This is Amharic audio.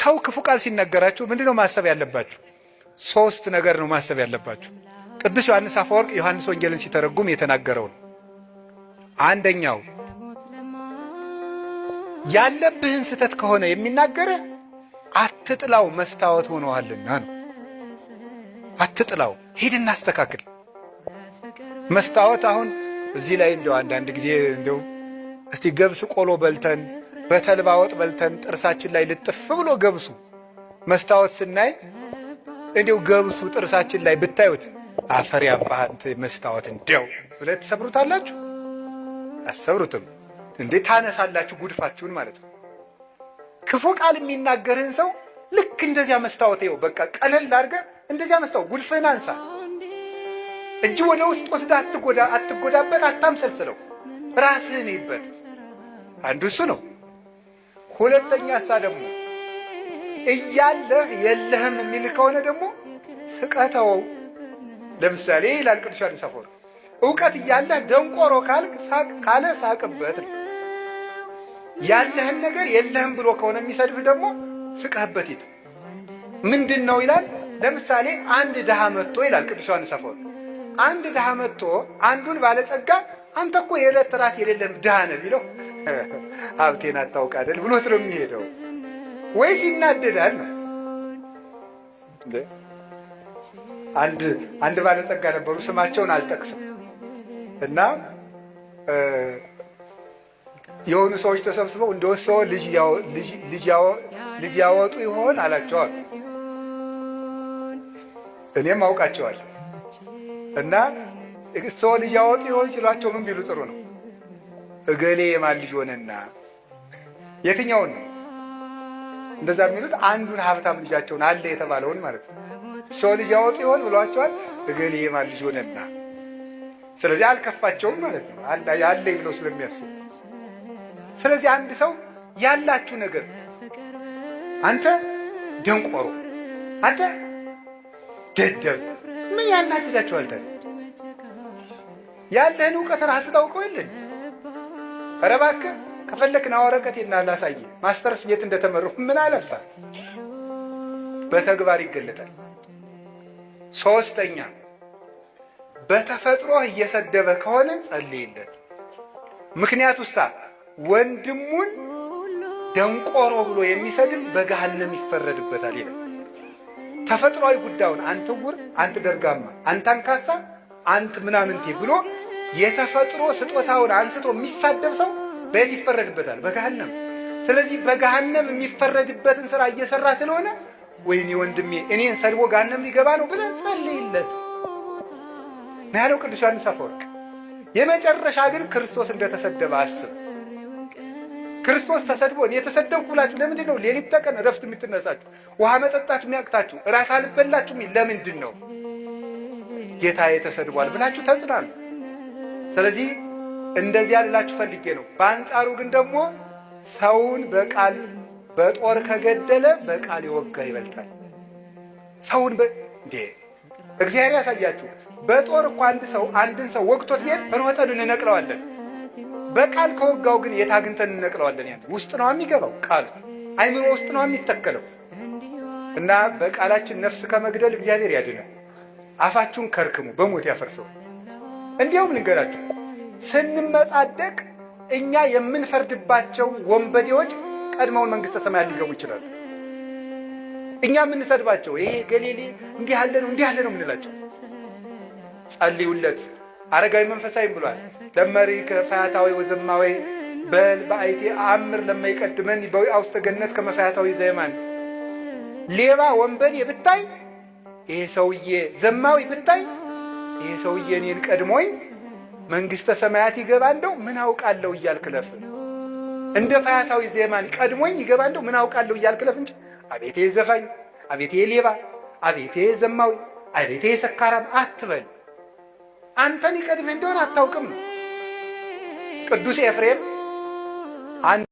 ሰው ክፉ ቃል ሲነገራችሁ ምንድነው ማሰብ ያለባችሁ? ሶስት ነገር ነው ማሰብ ያለባችሁ። ቅዱስ ዮሐንስ አፈወርቅ ዮሐንስ ወንጌልን ሲተረጉም የተናገረው ነው። አንደኛው ያለብህን ስተት ከሆነ የሚናገረ አትጥላው መስታወት ሆነዋልና ነው። አትጥላው፣ ሂድና አስተካክል። መስታወት አሁን እዚህ ላይ እንደው አንዳንድ ጊዜ እንደው እስቲ ገብስ ቆሎ በልተን በተልባ ወጥ በልተን ጥርሳችን ላይ ልጥፍ ብሎ ገብሱ መስታወት ስናይ እንደው ገብሱ ጥርሳችን ላይ ብታዩት አፈር ያባህንት መስታወት እንደው ብለ ተሰብሩታላችሁ? አሰብሩትም እንዴ? ታነሳላችሁ ጉድፋችሁን ማለት ነው። ክፉ ቃል የሚናገርህን ሰው ልክ እንደዚያ መስታወት ይኸው በቃ ቀለል አድርገህ እንደዚያ መስታወት ጉድፍህን አንሳ። እጅ ወደ ውስጥ ወስደህ አትጎዳበት፣ አታምሰልስለው፣ ራስህን ይበት። አንዱ እሱ ነው። ሁለተኛ ደግሞ እያለህ የለህም የሚል ከሆነ ደግሞ ስቀተወው። ለምሳሌ ይላል ቅዱስ ዮሐንስ አፈወርቅ እውቀት እያለህ ደንቆሮ ካለ ሳቅበት ነው። ያለህን ነገር የለህም ብሎ ከሆነ የሚሰድብህ ደግሞ ስቀህበት ይት ምንድን ነው ይላል። ለምሳሌ አንድ ድሃ መጥቶ ይላል ቅዱስ ዮሐንስ አፈወርቅ አንድ ድሃ መጥቶ አንዱን ባለጸጋ አንተ እኮ የዕለት ራት የሌለም ድሃ ነህ ቢለው ሀብቴን አታውቅ አይደል ብሎት ነው የሚሄደው። ወይስ ይናደዳል ነው። አንድ ባለጸጋ ነበሩ፣ ስማቸውን አልጠቅስም እና የሆኑ ሰዎች ተሰብስበው እንደወሰው ልጅ ያወጡ ይሆን አላቸዋል። እኔም አውቃቸዋለሁ እና ሰው ልጅ ያወጡ ይሆን ሲሏቸው ምን ቢሉ ጥሩ ነው? እገሌ የማን ልጅ ሆነና የትኛውን ነው እንደዛ የሚሉት? አንዱን ሀብታም ልጃቸውን አለ የተባለውን ማለት ነው። ሰው ልጅ ያወጡ ይሆን ብሏቸዋል። እገሌ የማን ልጅ ሆነና። ስለዚህ አልከፋቸውም ማለት ነው ያለኝ ብለው ስለሚያስቡ። ስለዚህ አንድ ሰው ያላችሁ ነገር አንተ ደንቆሮ፣ አንተ ደደብ ምን ያናድዳችኋል? ያለህን እውቀት ራስህ ታውቀው የለን? ኧረ እባክህ ከፈለክና ወረቀቴና ላሳይህ ማስተርስ የት እንደተመረኩ ምን አለፋ። በተግባር ይገለጣል። ሶስተኛ በተፈጥሮ እየሰደበ ከሆነ ጸልይለት። ምክንያቱሳ ወንድሙን ደንቆሮ ብሎ የሚሰድብ በገሃነም ይፈረድበታል ይላል። ተፈጥሯዊ ጉዳዩን አንተ ውር፣ አንተ ደርጋማ፣ አንተ አንካሳ፣ አንተ ምናምንቴ ብሎ የተፈጥሮ ስጦታውን አንስቶ የሚሳደብ ሰው በየት ይፈረድበታል? በገሃነም። ስለዚህ በገሃነም የሚፈረድበትን ስራ እየሰራ ስለሆነ ወይኔ ወንድሜ እኔን ሰድቦ ገሃነም ሊገባ ነው ብለን ጸልይለት ነው ያለው ቅዱስ ዮሐንስ አፈወርቅ። የመጨረሻ ግን ክርስቶስ እንደተሰደበ አስብ። ክርስቶስ ተሰድቦ እኔ የተሰደብኩ ብላችሁ ለምንድን ነው ሌሊት ተቀን እረፍት የምትነሳችሁ? ውሃ መጠጣት የሚያቅታችሁ? እራት አልበላችሁም? ለምንድን ነው? ጌታዬ ተሰድቧል ብላችሁ ተጽናኑ። ስለዚህ እንደዚያ ልላችሁ ፈልጌ ነው። በአንጻሩ ግን ደግሞ ሰውን በቃል በጦር ከገደለ በቃል የወጋ ይበልጣል። ሰውን እንዴ እግዚአብሔር ያሳያችሁ። በጦር እኮ አንድን ሰው ወግቶት ቢሄድ ሮጠን እንነቅለዋለን። በቃል ከወጋው ግን የት አግኝተን እንነቅለዋለን? ያን ውስጥ ነው የሚገባው። ቃል አይምሮ ውስጥ ነው የሚተከለው። እና በቃላችን ነፍስ ከመግደል እግዚአብሔር ያድናል። አፋችሁን ከርክሙ በሞት ያፈርሰው። እንዲያውም ልንገራችሁ፣ ስንመጻደቅ እኛ የምንፈርድባቸው ወንበዴዎች ቀድመውን መንግሥተ ሰማያት ሊገቡ ይችላሉ። እኛ የምንሰድባቸው ይሄ ገሌሌ እንዲህ ያለ ነው እንዲህ ያለ ነው የምንላቸው። ጸልዩለት። አረጋዊ መንፈሳዊም ብሏል ለመሪ ከፈያታዊ ወዘማዊ በል በአይቴ አምር ለማይቀድመን በውስተ ገነት ከመፈያታዊ ዘየማን። ሌባ ወንበዴ ብታይ ይሄ ሰውዬ ዘማዊ ብታይ ይሄ ሰውዬ እኔን ቀድሞኝ መንግሥተ ሰማያት ይገባ እንደው ምን አውቃለሁ እያልክ ለፍ። እንደ ፈያታዊ ዘየማን ቀድሞኝ ይገባ እንደው ምን አውቃለሁ እያልክ ለፍ እንጂ አቤቴ ዘፋኝ፣ አቤቴ ሌባ፣ አቤቴ ዘማዊ፣ አቤቴ ሰካራም አትበል። አንተን ይቀድምህ እንደሆነ አታውቅም። ቅዱስ ኤፍሬም